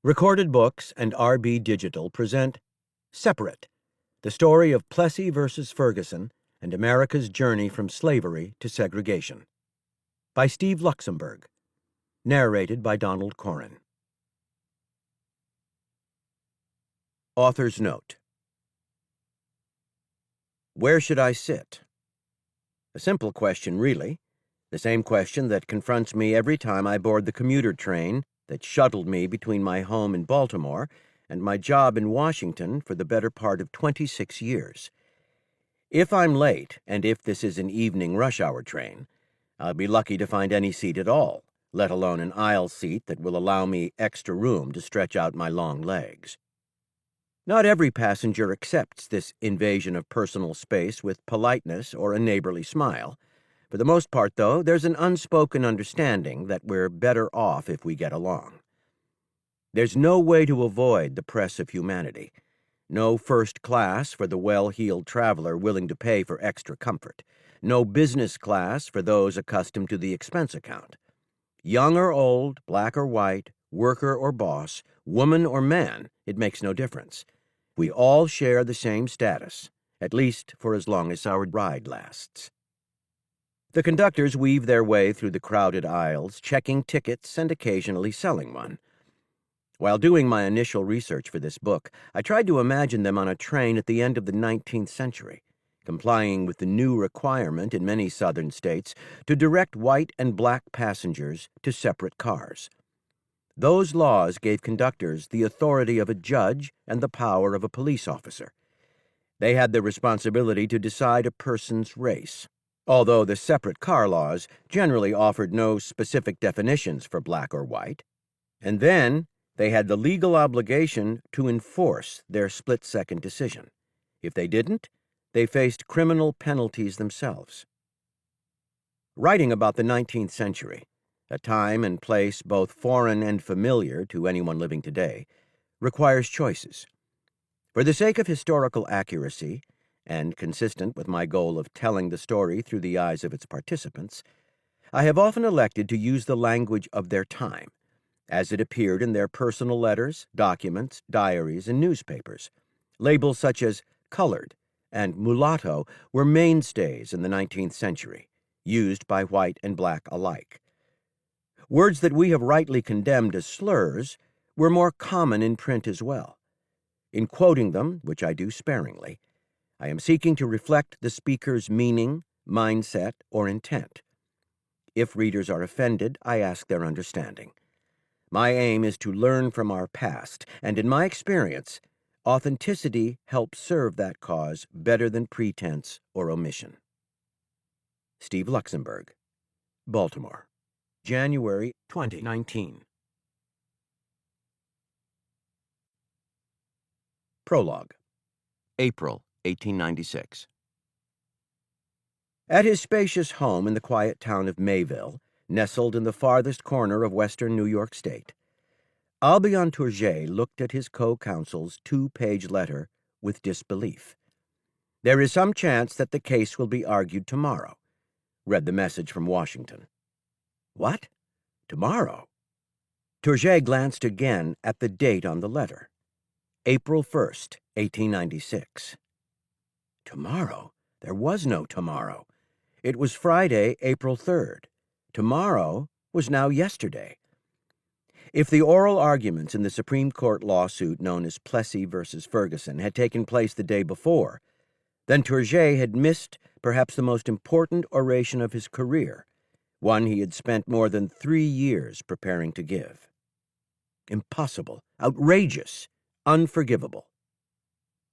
Recorded Books and RB Digital present Separate, the story of Plessy versus Ferguson and America's journey from slavery to segregation. By Steve Luxenberg. Narrated by Donald Corrin. Author's Note. Where should I sit? A simple question, really. The same question that confronts me every time I board the commuter train that shuttled me between my home in Baltimore and my job in Washington for the better part of 26 years. If I'm late, and if this is an evening rush hour train, I'll be lucky to find any seat at all, let alone an aisle seat that will allow me extra room to stretch out my long legs. Not every passenger accepts this invasion of personal space with politeness or a neighborly smile. For the most part, though, there's an unspoken understanding that we're better off if we get along. There's no way to avoid the press of humanity. No first class for the well-heeled traveler willing to pay for extra comfort. No business class for those accustomed to the expense account. Young or old, black or white, worker or boss, woman or man, it makes no difference. We all share the same status, at least for as long as our ride lasts. The conductors weave their way through the crowded aisles, checking tickets and occasionally selling one. While doing my initial research for this book, I tried to imagine them on a train at the end of the 19th century, complying with the new requirement in many southern states to direct white and black passengers to separate cars. Those laws gave conductors the authority of a judge and the power of a police officer. They had the responsibility to decide a person's race, although the separate car laws generally offered no specific definitions for black or white. And then they had the legal obligation to enforce their split-second decision. If they didn't, they faced criminal penalties themselves. Writing about the 19th century, a time and place both foreign and familiar to anyone living today, requires choices. For the sake of historical accuracy, and consistent with my goal of telling the story through the eyes of its participants, I have often elected to use the language of their time, as it appeared in their personal letters, documents, diaries, and newspapers. Labels such as colored and mulatto were mainstays in the 19th century, used by white and black alike. Words that we have rightly condemned as slurs were more common in print as well. In quoting them, which I do sparingly, I am seeking to reflect the speaker's meaning, mindset, or intent. If readers are offended, I ask their understanding. My aim is to learn from our past, and in my experience, authenticity helps serve that cause better than pretense or omission. Steve Luxenberg, Baltimore, January 2019. Prologue. April 1896. At his spacious home in the quiet town of Mayville, nestled in the farthest corner of western New York State, Albion Tourget looked at his co-counsel's 2-page letter with disbelief. "There is some chance that the case will be argued tomorrow," read the message from Washington. What? Tomorrow? Tourget glanced again at the date on the letter. April 1st, 1896. Tomorrow? There was no tomorrow. It was Friday, April 3rd. Tomorrow was now yesterday. If the oral arguments in the Supreme Court lawsuit known as Plessy versus Ferguson had taken place the day before, then Tourget had missed perhaps the most important oration of his career, one he had spent more than 3 years preparing to give. Impossible, outrageous, unforgivable.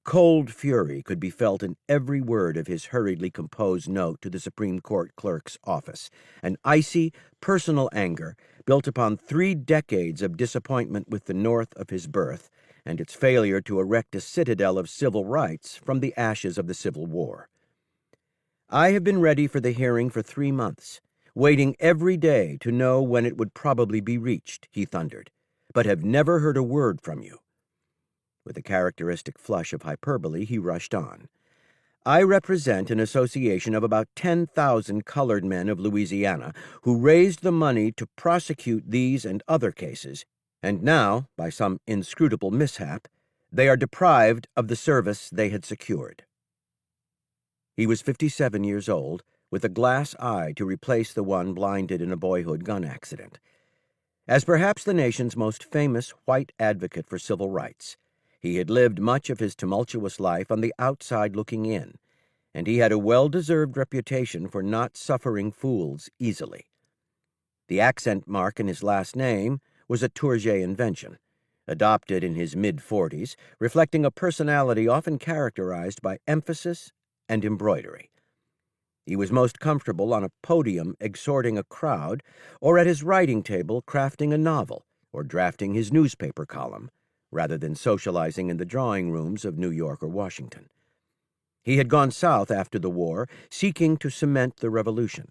Cold fury could be felt in every word of his hurriedly composed note to the Supreme Court clerk's office, an icy, personal anger built upon 3 decades of disappointment with the North of his birth and its failure to erect a citadel of civil rights from the ashes of the Civil War. "I have been ready for the hearing for 3 months, waiting every day to know when it would probably be reached," he thundered, "but have never heard a word from you." With a characteristic flush of hyperbole, he rushed on. "I represent an association of about 10,000 colored men of Louisiana who raised the money to prosecute these and other cases And now, by some inscrutable mishap, they are deprived of the service they had secured. He was 57 years old, with a glass eye to replace the one blinded in a boyhood gun accident. As perhaps the nation's most famous white advocate for civil rights, he had lived much of his tumultuous life on the outside looking in, and he had a well-deserved reputation for not suffering fools easily. The accent mark in his last name was a Tourget invention, adopted in his mid-40s, reflecting a personality often characterized by emphasis and embroidery. He was most comfortable on a podium exhorting a crowd, or at his writing table crafting a novel or drafting his newspaper column, rather than socializing in the drawing rooms of New York or Washington. He had gone south after the war, seeking to cement the revolution.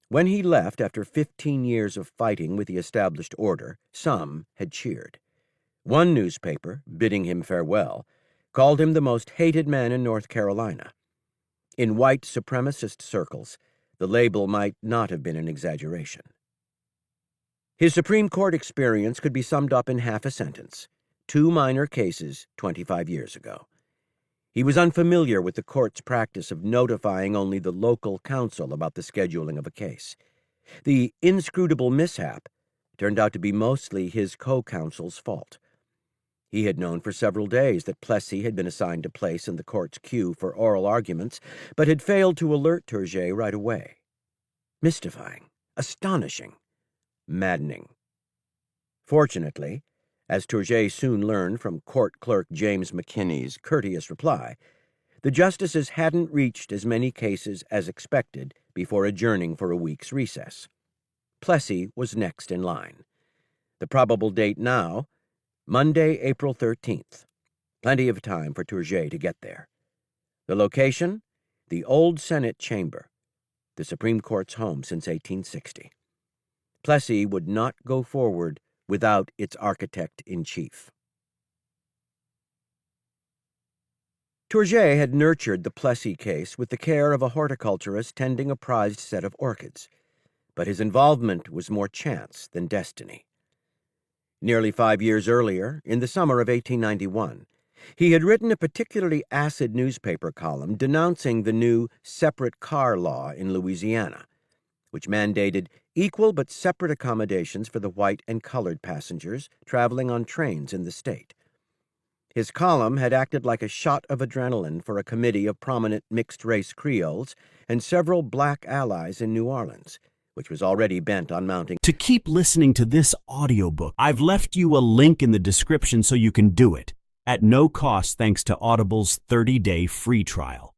When he left after 15 years of fighting with the established order, some had cheered. One newspaper, bidding him farewell, called him the most hated man in North Carolina. In white supremacist circles, the label might not have been an exaggeration. His Supreme Court experience could be summed up in half a sentence: 2 minor cases 25 years ago. He was unfamiliar with the court's practice of notifying only the local counsel about the scheduling of a case. The inscrutable mishap turned out to be mostly his co-counsel's fault. He had known for several days that Plessy had been assigned a place in the court's queue for oral arguments, but had failed to alert Tourget right away. Mystifying, astonishing, maddening. Fortunately, as Tourget soon learned from court clerk James McKinney's courteous reply, the justices hadn't reached as many cases as expected before adjourning for a week's recess. Plessy was next in line. The probable date now, Monday, April 13th. Plenty of time for Tourget to get there. The location? The old Senate chamber, the Supreme Court's home since 1860. Plessy would not go forward without its architect-in-chief. Tourget had nurtured the Plessy case with the care of a horticulturist tending a prized set of orchids, but his involvement was more chance than destiny. Nearly 5 years earlier, in the summer of 1891, he had written a particularly acid newspaper column denouncing the new separate car law in Louisiana, which mandated equal but separate accommodations for the white and colored passengers traveling on trains in the state. His column had acted like a shot of adrenaline for a committee of prominent mixed-race Creoles and several black allies in New Orleans, which was already bent on mounting. To keep listening to this audiobook, I've left you a link in the description so you can do it, at no cost thanks to Audible's 30-day free trial.